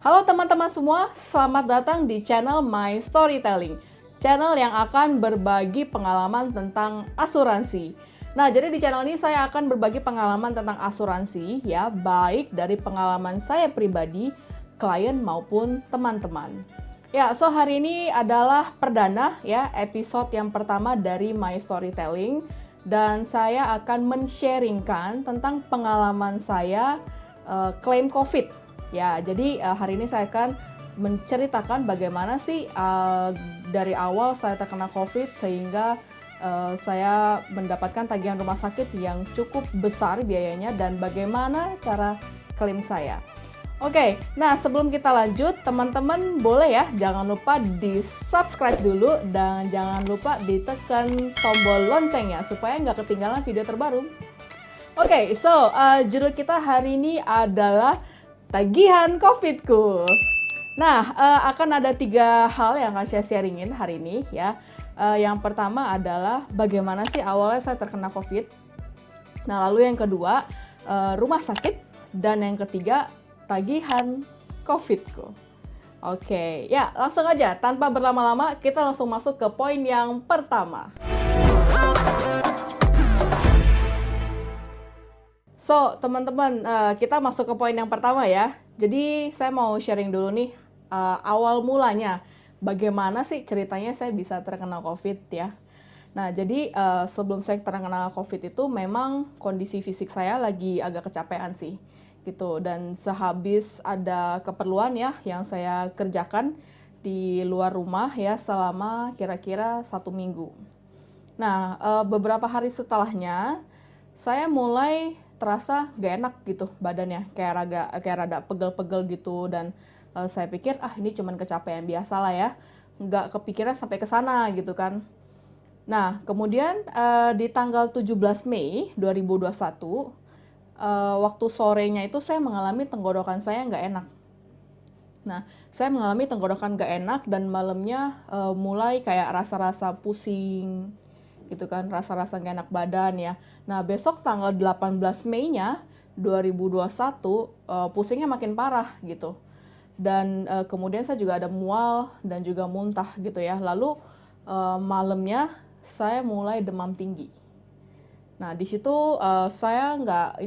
Halo teman-teman semua, selamat datang di channel My Storytelling, channel yang akan berbagi pengalaman tentang asuransi. Nah, jadi di channel ini saya akan berbagi pengalaman tentang asuransi, ya, baik dari pengalaman saya pribadi, klien maupun teman-teman. Ya, so hari ini adalah perdana ya, episode yang pertama dari My Storytelling, dan saya akan men-sharingkan tentang pengalaman saya klaim COVID. Ya, jadi hari ini saya akan menceritakan bagaimana sih dari awal saya terkena COVID sehingga saya mendapatkan tagihan rumah sakit yang cukup besar biayanya dan bagaimana cara klaim saya. Oke, nah sebelum kita lanjut, teman-teman boleh ya jangan lupa di-subscribe dulu dan jangan lupa ditekan tombol loncengnya supaya nggak ketinggalan video terbaru. Oke, so judul kita hari ini adalah tagihan COVID-ku. Nah, akan ada 3 hal yang akan saya sharingin hari ini ya. Yang pertama adalah bagaimana sih awalnya saya terkena COVID. Nah, lalu yang kedua, rumah sakit. Dan yang ketiga, tagihan COVID-ku. Oke, ya langsung aja. Tanpa berlama-lama, kita langsung masuk ke poin yang pertama. So, teman-teman, kita masuk ke poin yang pertama ya. Jadi, saya mau sharing dulu nih, awal mulanya. Bagaimana sih ceritanya saya bisa terkena COVID ya. Nah, jadi sebelum saya terkena COVID itu memang kondisi fisik saya lagi agak kecapean sih. Gitu. Dan sehabis ada keperluan ya yang saya kerjakan di luar rumah ya selama kira-kira 1 minggu. Nah, beberapa hari setelahnya, saya mulai terasa gak enak gitu badannya, kayak rada pegel-pegel gitu, dan saya pikir ini cuman kecapean biasa lah ya, nggak kepikiran sampai ke sana gitu kan. Nah, kemudian di tanggal 17 Mei 2021, waktu sorenya itu saya mengalami tenggorokan saya nggak enak. Nah, saya mengalami tenggorokan gak enak dan malamnya mulai kayak rasa-rasa pusing gitu kan, rasa-rasa gak enak badan ya. Nah, besok tanggal 18 Mei-nya 2021 pusingnya makin parah gitu. Dan kemudian saya juga ada mual dan juga muntah gitu ya. Lalu malamnya saya mulai demam tinggi. Nah, di situ saya nggak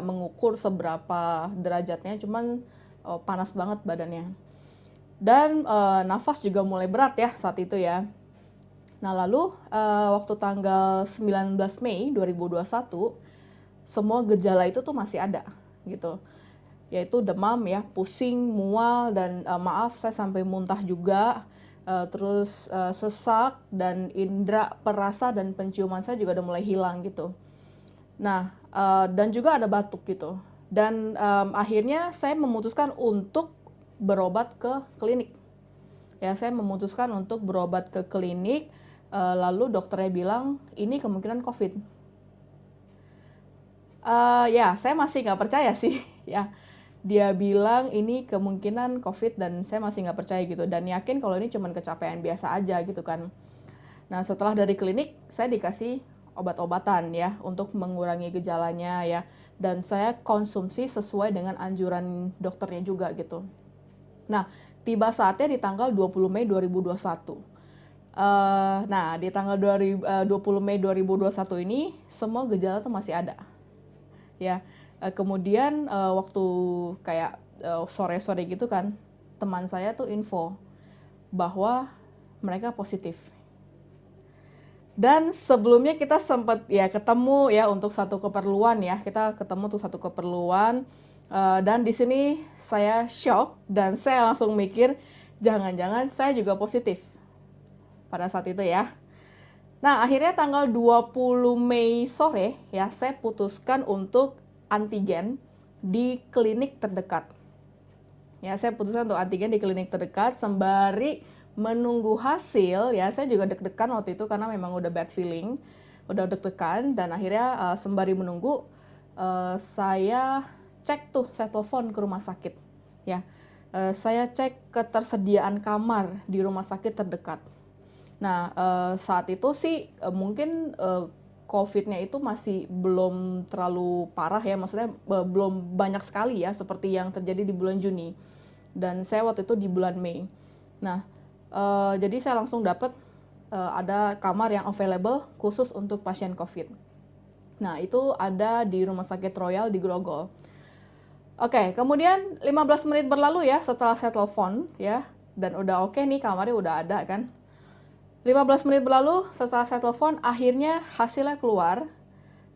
mengukur seberapa derajatnya, cuman panas banget badannya. Dan nafas juga mulai berat ya saat itu ya. Nah, lalu waktu tanggal 19 Mei 2021, semua gejala itu tuh masih ada gitu. Yaitu demam ya, pusing, mual, dan maaf saya sampai muntah juga. Terus sesak dan indera perasa dan penciuman saya juga udah mulai hilang gitu. Nah, dan juga ada batuk gitu. Dan akhirnya saya memutuskan untuk berobat ke klinik. Ya, saya memutuskan untuk berobat ke klinik. Lalu dokternya bilang ini kemungkinan COVID. Ya, saya masih nggak percaya sih. Ya, dia bilang ini kemungkinan COVID dan saya masih nggak percaya gitu. Dan yakin kalau ini cuma kecapean biasa aja gitu kan. Nah, setelah dari klinik, saya dikasih obat-obatan ya untuk mengurangi gejalanya ya. Dan saya konsumsi sesuai dengan anjuran dokternya juga gitu. Nah, tiba saatnya di tanggal 20 Mei 2021. Nah, di tanggal 20 Mei 2021 ini, semua gejala tuh masih ada. Ya, kemudian waktu kayak sore-sore gitu kan, teman saya tuh info bahwa mereka positif. Dan sebelumnya kita sempat ya ketemu ya untuk satu keperluan ya, kita ketemu tuh satu keperluan. Dan di sini saya shock dan saya langsung mikir jangan-jangan saya juga positif pada saat itu ya. Nah, akhirnya tanggal 20 Mei sore ya saya putuskan untuk antigen di klinik terdekat. Ya, saya putuskan untuk antigen di klinik terdekat sembari menunggu hasil ya. Saya juga deg-degan waktu itu karena memang udah bad feeling, udah deg-degan, dan akhirnya sembari menunggu saya telepon ke rumah sakit ya. Saya cek ketersediaan kamar di rumah sakit terdekat. Nah, saat itu sih mungkin COVID-nya itu masih belum terlalu parah ya, maksudnya belum banyak sekali ya seperti yang terjadi di bulan Juni. dan saya waktu itu di bulan Mei. Nah, jadi saya langsung dapat ada kamar yang available khusus untuk pasien COVID. Nah, itu ada di Rumah Sakit Royal di Grogol. Oke, kemudian 15 menit berlalu ya setelah saya telepon ya, dan udah oke nih, kamarnya udah ada kan. 15 menit berlalu setelah saya telepon, akhirnya hasilnya keluar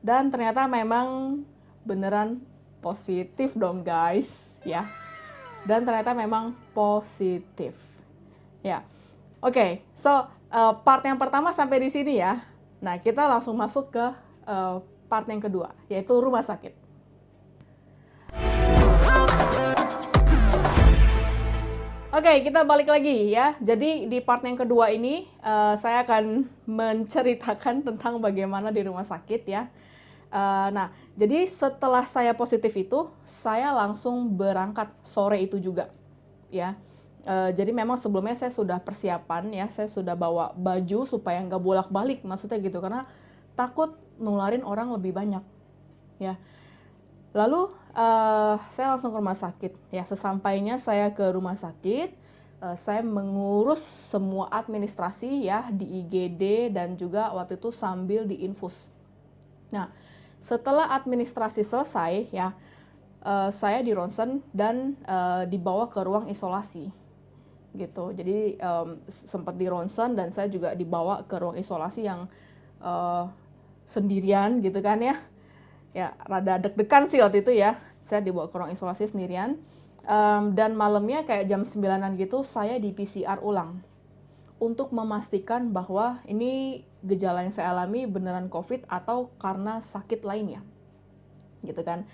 dan ternyata memang beneran positif dong guys ya. Dan ternyata memang positif. Ya. Oke, so part yang pertama sampai di sini ya. Nah, kita langsung masuk ke part yang kedua, yaitu rumah sakit. Oke, kita balik lagi ya. Jadi di part yang kedua ini saya akan menceritakan tentang bagaimana di rumah sakit ya. Nah, jadi setelah saya positif itu, saya langsung berangkat sore itu juga ya. Jadi memang sebelumnya saya sudah persiapan ya, saya sudah bawa baju supaya nggak bolak-balik, maksudnya gitu, karena takut nularin orang lebih banyak ya. Lalu saya langsung ke rumah sakit ya. Sesampainya saya ke rumah sakit, saya mengurus semua administrasi ya di IGD dan juga waktu itu sambil diinfus. Nah, setelah administrasi selesai ya, saya di ronsen dan dibawa ke ruang isolasi gitu. Jadi sempat di ronsen dan saya juga dibawa ke ruang isolasi yang sendirian gitu kan ya. Ya, rada deg-degan sih waktu itu ya. Saya dibawa ke ruang isolasi sendirian. Dan malamnya kayak jam 9-an gitu, saya di PCR ulang. Untuk memastikan bahwa ini gejala yang saya alami beneran COVID atau karena sakit lainnya. Gitu kan.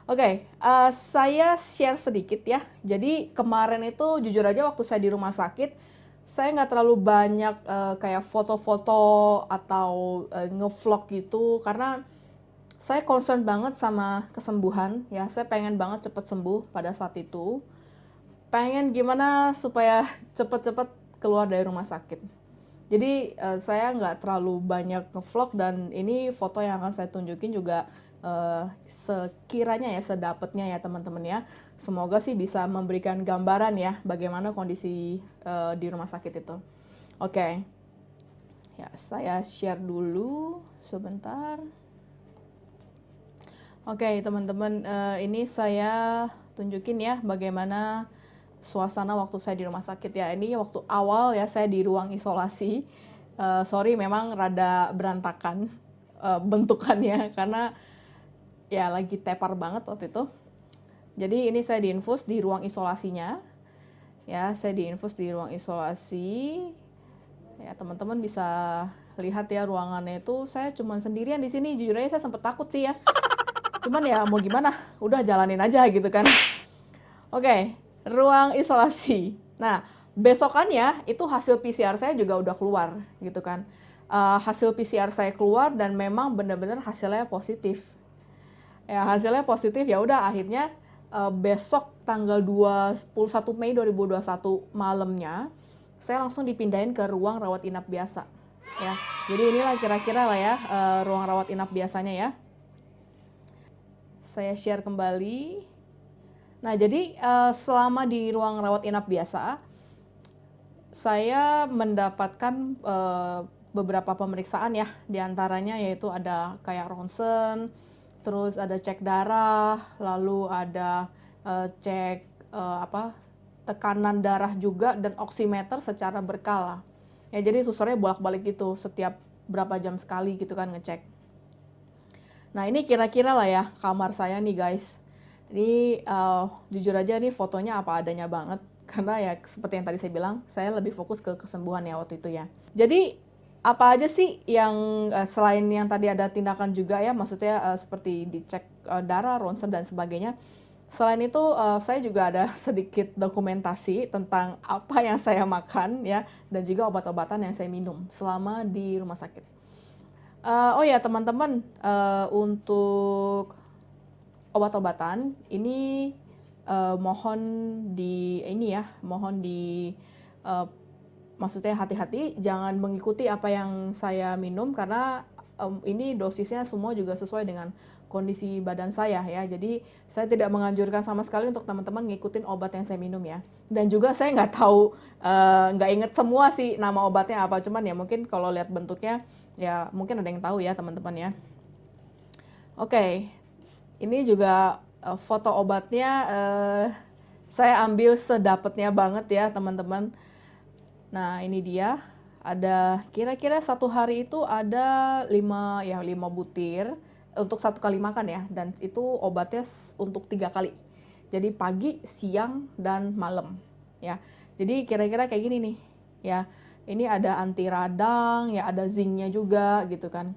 Oke, saya share sedikit ya. Jadi kemarin itu jujur aja waktu saya di rumah sakit, saya nggak terlalu banyak kayak foto-foto atau ngevlog gitu. Karena saya concern banget sama kesembuhan ya, saya pengen banget cepet sembuh pada saat itu. Pengen gimana supaya cepet-cepet keluar dari rumah sakit. Jadi saya nggak terlalu banyak ngevlog dan ini foto yang akan saya tunjukin juga sekiranya ya, sedapatnya ya teman-teman ya. Semoga sih bisa memberikan gambaran ya bagaimana kondisi di rumah sakit itu. Oke. Ya, saya share dulu sebentar. Oke, teman-teman, ini saya tunjukin ya bagaimana suasana waktu saya di rumah sakit ya. Ini waktu awal ya saya di ruang isolasi. Sorry memang rada berantakan bentukannya karena ya lagi tepar banget waktu itu. Jadi ini saya diinfus di ruang isolasinya. Ya, saya diinfus di ruang isolasi. Ya, teman-teman bisa lihat ya ruangannya itu saya cuma sendirian di sini. Jujur aja saya sempat takut sih ya. Cuman ya mau gimana, udah jalanin aja gitu kan. Oke, ruang isolasi. Nah, besokannya itu hasil PCR saya juga udah keluar gitu kan. Hasil PCR saya keluar dan memang benar-benar hasilnya positif. Ya, hasilnya positif ya udah akhirnya besok tanggal 21 Mei 2021 malamnya saya langsung dipindahin ke ruang rawat inap biasa. Ya, jadi inilah kira-kira lah ya ruang rawat inap biasanya ya. Saya share kembali. Nah, jadi selama di ruang rawat inap biasa, saya mendapatkan beberapa pemeriksaan ya. Di antaranya yaitu ada kayak ronsen, terus ada cek darah, lalu ada cek tekanan darah juga dan oximeter secara berkala. Ya, jadi susternya bolak-balik gitu setiap berapa jam sekali gitu kan ngecek. Nah, ini kira-kira lah ya kamar saya nih guys. Ini jujur aja nih fotonya apa adanya banget. Karena ya seperti yang tadi saya bilang, saya lebih fokus ke kesembuhan ya waktu itu ya. Jadi apa aja sih yang selain yang tadi ada tindakan juga ya, maksudnya seperti dicek darah, ronsen dan sebagainya. Selain itu saya juga ada sedikit dokumentasi tentang apa yang saya makan ya, dan juga obat-obatan yang saya minum selama di rumah sakit. Oh ya teman-teman, untuk obat-obatan ini mohon maksudnya hati-hati, jangan mengikuti apa yang saya minum karena ini dosisnya semua juga sesuai dengan kondisi badan saya ya. Jadi saya tidak menganjurkan sama sekali untuk teman-teman ngikutin obat yang saya minum ya. Dan juga saya nggak tahu, nggak inget semua sih nama obatnya apa. Cuman ya mungkin kalau lihat bentuknya ya mungkin ada yang tahu ya teman-teman ya. Oke, ini juga foto obatnya saya ambil sedapatnya banget ya teman-teman. Nah ini dia, ada kira-kira satu hari itu ada 5 butir untuk satu kali makan ya, dan itu obatnya untuk 3 kali. Jadi pagi, siang, dan malam ya. Jadi kira-kira kayak gini nih ya. Ini ada anti radang ya, ada zincnya juga gitu kan.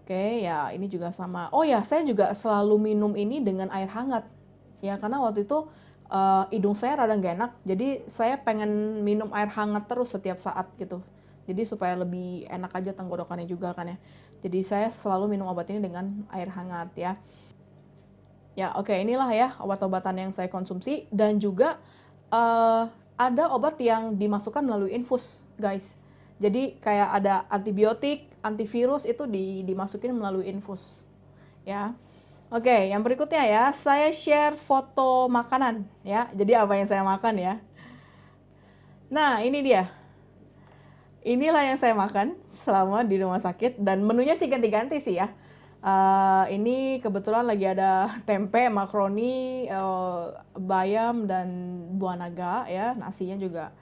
Oke ya, ini juga sama. Oh ya, saya juga selalu minum ini dengan air hangat ya, karena waktu itu hidung saya rada gak enak, jadi saya pengen minum air hangat terus setiap saat gitu, jadi supaya lebih enak aja tenggorokannya juga kan ya. Jadi saya selalu minum obat ini dengan air hangat ya. Ya oke, inilah ya obat-obatan yang saya konsumsi. Dan juga ada obat yang dimasukkan melalui infus guys. Jadi kayak ada antibiotik, antivirus itu dimasukin melalui infus ya. Oke, yang berikutnya ya, saya share foto makanan ya. Jadi apa yang saya makan ya. Nah, ini dia. Inilah yang saya makan selama di rumah sakit, dan menunya sih ganti-ganti sih ya. Ini kebetulan lagi ada tempe, makaroni, bayam, dan buah naga ya. Nasinya juga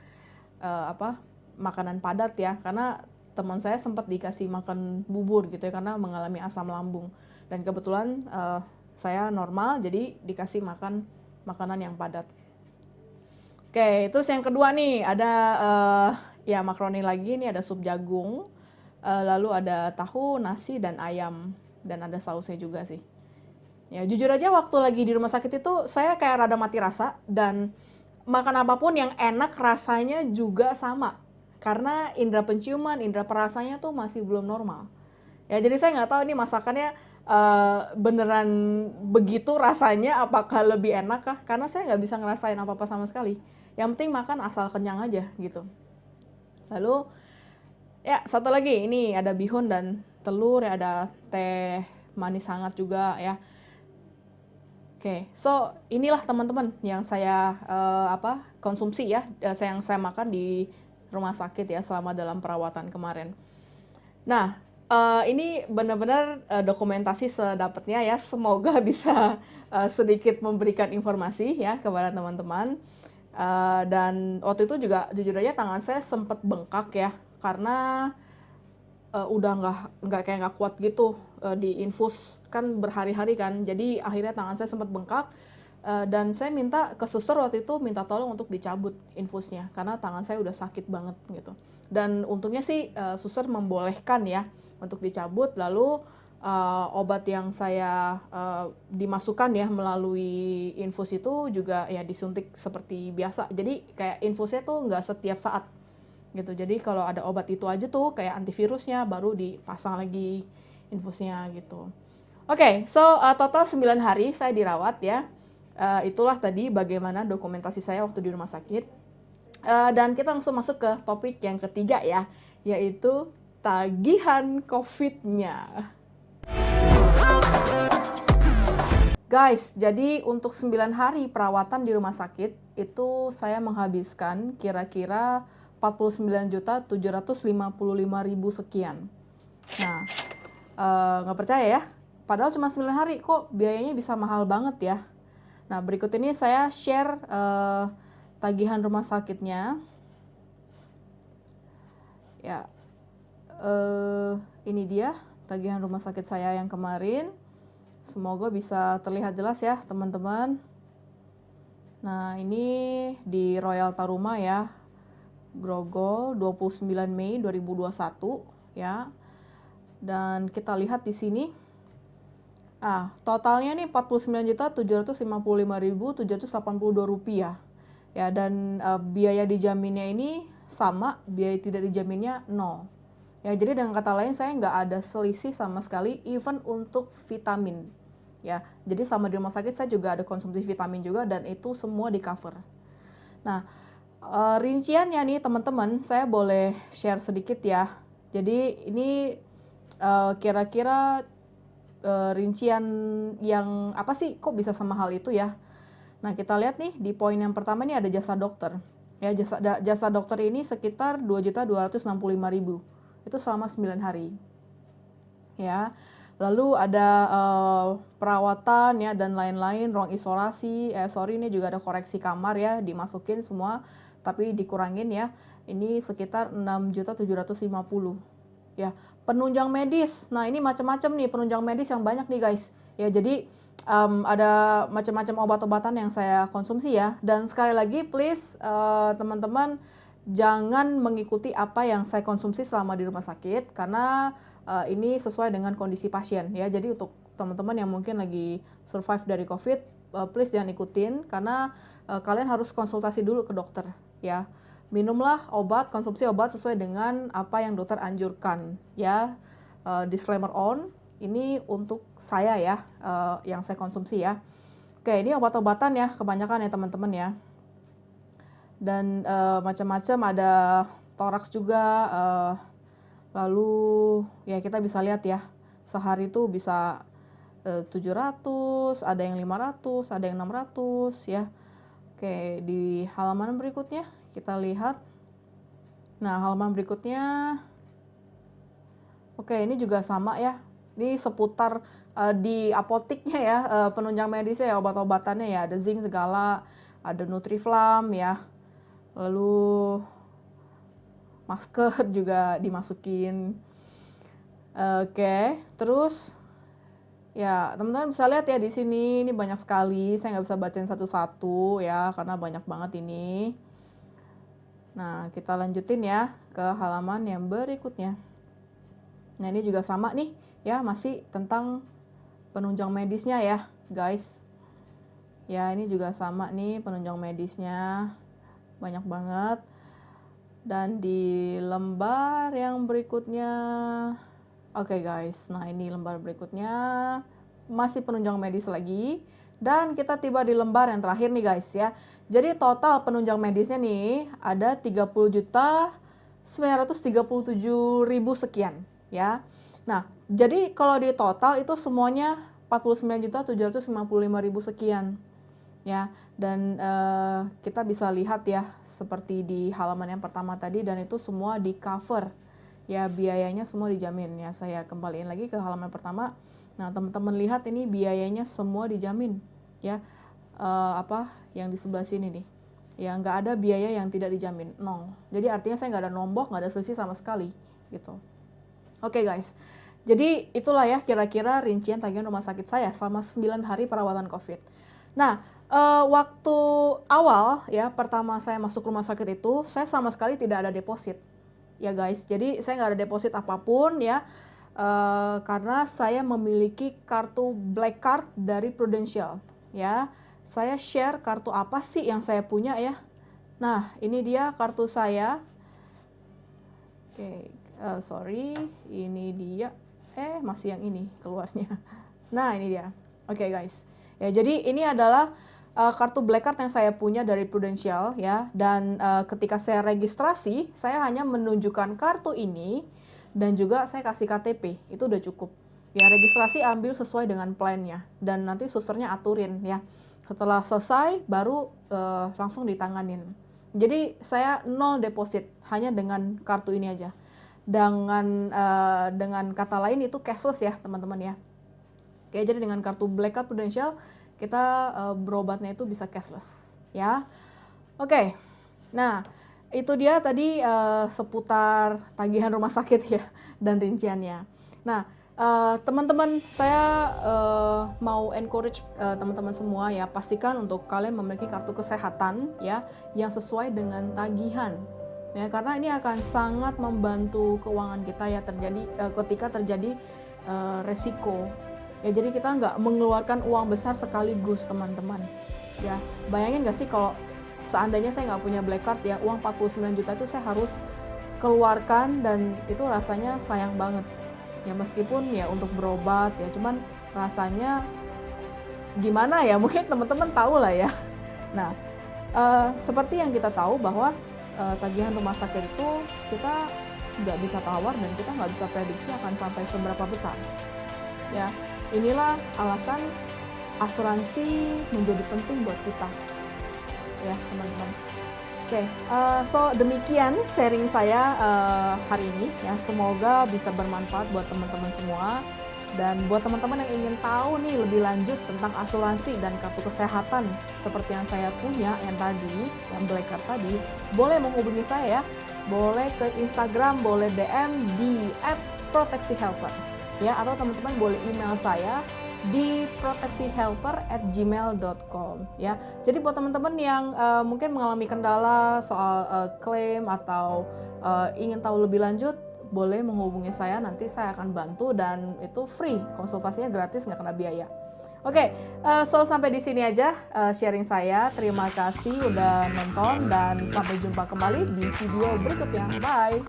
makanan padat ya, karena teman saya sempat dikasih makan bubur gitu ya, karena mengalami asam lambung. Dan kebetulan saya normal, jadi dikasih makan makanan yang padat. Oke, terus yang kedua nih ada ya makaroni lagi nih, ada sup jagung, lalu ada tahu, nasi, dan ayam, dan ada sausnya juga sih. Ya jujur aja waktu lagi di rumah sakit itu saya kayak rada mati rasa, dan makan apapun yang enak rasanya juga sama, karena indera penciuman, indera perasanya tuh masih belum normal. Ya jadi saya nggak tahu ini masakannya beneran begitu rasanya, apakah lebih enak kah? Karena saya nggak bisa ngerasain apa-apa sama sekali. Yang penting makan asal kenyang aja gitu. Lalu ya satu lagi, ini ada bihun dan telur ya, ada teh manis hangat juga ya. Oke, so inilah teman-teman yang saya konsumsi ya, yang saya makan di rumah sakit ya selama dalam perawatan kemarin. Nah, ini benar-benar dokumentasi sedapatnya ya. Semoga bisa sedikit memberikan informasi ya kepada teman-teman. Dan waktu itu juga jujur aja tangan saya sempat bengkak ya, karena udah nggak kuat gitu di infus kan berhari-hari kan. Jadi akhirnya tangan saya sempat bengkak, dan saya minta ke suster waktu itu, minta tolong untuk dicabut infusnya karena tangan saya udah sakit banget gitu. Dan untungnya sih suster membolehkan ya untuk dicabut. Lalu obat yang saya dimasukkan ya melalui infus itu juga ya disuntik seperti biasa. Jadi kayak infusnya tuh nggak setiap saat gitu. Jadi kalau ada obat itu aja tuh kayak antivirusnya baru dipasang lagi infusnya gitu. Oke, so total 9 hari saya dirawat ya. Itulah tadi bagaimana dokumentasi saya waktu di rumah sakit. Dan kita langsung masuk ke topik yang ketiga ya, yaitu tagihan COVID-nya. Guys, jadi untuk 9 hari perawatan di rumah sakit itu saya menghabiskan kira-kira 49.755.000 sekian. Nah, nggak percaya ya, padahal cuma 9 hari kok biayanya bisa mahal banget ya. Nah, berikut ini saya share tagihan rumah sakitnya. Ya, ini dia tagihan rumah sakit saya yang kemarin. Semoga bisa terlihat jelas ya teman-teman. Nah, ini di Royal Taruma ya, Grogol, 29 Mei 2021 ya. Dan kita lihat di sini. Totalnya nih 49.755.782 rupiah. Ya, dan biaya dijaminnya ini sama, biaya tidak dijaminnya 0. Ya, jadi dengan kata lain saya nggak ada selisih sama sekali, even untuk vitamin. Ya, jadi sama di rumah sakit saya juga ada konsumsi vitamin juga, dan itu semua di cover. Nah, rinciannya nih teman-teman, saya boleh share sedikit ya. Jadi ini kira-kira rincian yang apa sih kok bisa sama hal itu ya. Nah, kita lihat nih di poin yang pertama ini ada jasa dokter. Ya, jasa dokter ini sekitar 2.265.000. Itu selama 9 hari. Ya. Lalu ada perawatan ya dan lain-lain, ruang isolasi. Ini juga ada koreksi kamar ya, dimasukin semua tapi dikurangin ya. Ini sekitar 6.750.000. Ya, penunjang medis. Nah, ini macam-macam nih penunjang medis yang banyak nih, guys. Ya, jadi ada macam-macam obat-obatan yang saya konsumsi ya. Dan sekali lagi please teman-teman jangan mengikuti apa yang saya konsumsi selama di rumah sakit karena ini sesuai dengan kondisi pasien ya. Jadi untuk teman-teman yang mungkin lagi survive dari COVID, please jangan ikutin karena kalian harus konsultasi dulu ke dokter ya. Minumlah obat, konsumsi obat sesuai dengan apa yang dokter anjurkan ya. Disclaimer on. Ini untuk saya ya, yang saya konsumsi ya. Oke, ini obat-obatan ya, kebanyakan ya teman-teman ya. Dan macam-macam, ada toraks juga. Lalu ya kita bisa lihat ya, sehari itu bisa 700, ada yang 500, ada yang 600 ya. Oke, di halaman berikutnya kita lihat. Nah, halaman berikutnya. Oke, ini juga sama ya. Ini seputar di apotiknya ya, penunjang medisnya ya, obat-obatannya ya, ada zinc segala, ada Nutriflam ya, lalu masker juga dimasukin. Oke, terus ya teman-teman bisa lihat ya di sini, ini banyak sekali, saya nggak bisa bacain satu-satu ya, karena banyak banget ini. Nah, kita lanjutin ya ke halaman yang berikutnya. Nah, ini juga sama nih. Ya, masih tentang penunjang medisnya ya, guys. Ya, ini juga sama nih penunjang medisnya. Banyak banget. Dan di lembar yang berikutnya. Oke, guys. Nah, ini lembar berikutnya. Masih penunjang medis lagi. Dan kita tiba di lembar yang terakhir nih, guys ya. Jadi total penunjang medisnya nih ada 30.937.000 sekian ya. Nah, jadi kalau di total itu semuanya 49.755.000 sekian ya. Dan kita bisa lihat ya seperti di halaman yang pertama tadi, dan itu semua di cover ya, biayanya semua dijamin ya. Saya kembaliin lagi ke halaman pertama. Nah, teman-teman lihat ini biayanya semua dijamin ya. Apa yang di sebelah sini nih ya, nggak ada biaya yang tidak dijamin, nol. Jadi artinya saya nggak ada nombok, nggak ada selisih sama sekali gitu. Oke, guys, jadi itulah ya kira-kira rincian tagihan rumah sakit saya selama 9 hari perawatan COVID. Nah, waktu awal ya pertama saya masuk rumah sakit itu, saya sama sekali tidak ada deposit ya, guys. Jadi saya nggak ada deposit apapun ya, karena saya memiliki kartu Black Card dari Prudential ya. Saya share kartu apa sih yang saya punya ya. Nah, ini dia kartu saya. Oke. Ini dia. Masih yang ini keluarnya. Nah, ini dia. Oke, guys. Ya, jadi ini adalah kartu Black Card yang saya punya dari Prudential ya. Dan ketika saya registrasi, saya hanya menunjukkan kartu ini dan juga saya kasih KTP. Itu udah cukup. Ya, registrasi ambil sesuai dengan plan-nya dan nanti susternya aturin ya. Setelah selesai baru langsung ditanganin. Jadi saya nol deposit, hanya dengan kartu ini aja. Dengan kata lain itu cashless ya teman-teman ya. Oke, jadi dengan kartu Black Card Prudential kita berobatnya itu bisa cashless ya. Oke, nah itu dia tadi seputar tagihan rumah sakit ya dan rinciannya. Nah, teman-teman saya mau encourage teman-teman semua ya, pastikan untuk kalian memiliki kartu kesehatan ya yang sesuai dengan tagihan. Ya, karena ini akan sangat membantu keuangan kita ya ketika terjadi resiko. Ya, jadi kita nggak mengeluarkan uang besar sekaligus, teman-teman. Ya, bayangin nggak sih kalau seandainya saya nggak punya Black Card ya, uang 49 juta itu saya harus keluarkan dan itu rasanya sayang banget. Ya, meskipun ya untuk berobat ya, cuman rasanya gimana ya, mungkin teman-teman tahu lah ya. Nah, seperti yang kita tahu bahwa tagihan rumah sakit itu kita nggak bisa tawar dan kita nggak bisa prediksi akan sampai seberapa besar ya. Inilah alasan asuransi menjadi penting buat kita, ya teman-teman. Oke, so demikian sharing saya hari ini ya. Semoga bisa bermanfaat buat teman-teman semua. Dan buat teman-teman yang ingin tahu nih lebih lanjut tentang asuransi dan kartu kesehatan seperti yang saya punya yang tadi, yang Black Card tadi, boleh menghubungi saya ya. Boleh ke Instagram, boleh DM di @proteksihelper ya, atau teman-teman boleh email saya di proteksihelper@gmail.com ya. Jadi buat teman-teman yang mungkin mengalami kendala soal klaim atau ingin tahu lebih lanjut, boleh menghubungi saya, nanti saya akan bantu dan itu free, konsultasinya gratis, nggak kena biaya. Oke, so sampai di sini aja sharing saya. Terima kasih udah nonton dan sampai jumpa kembali di video berikutnya. Bye.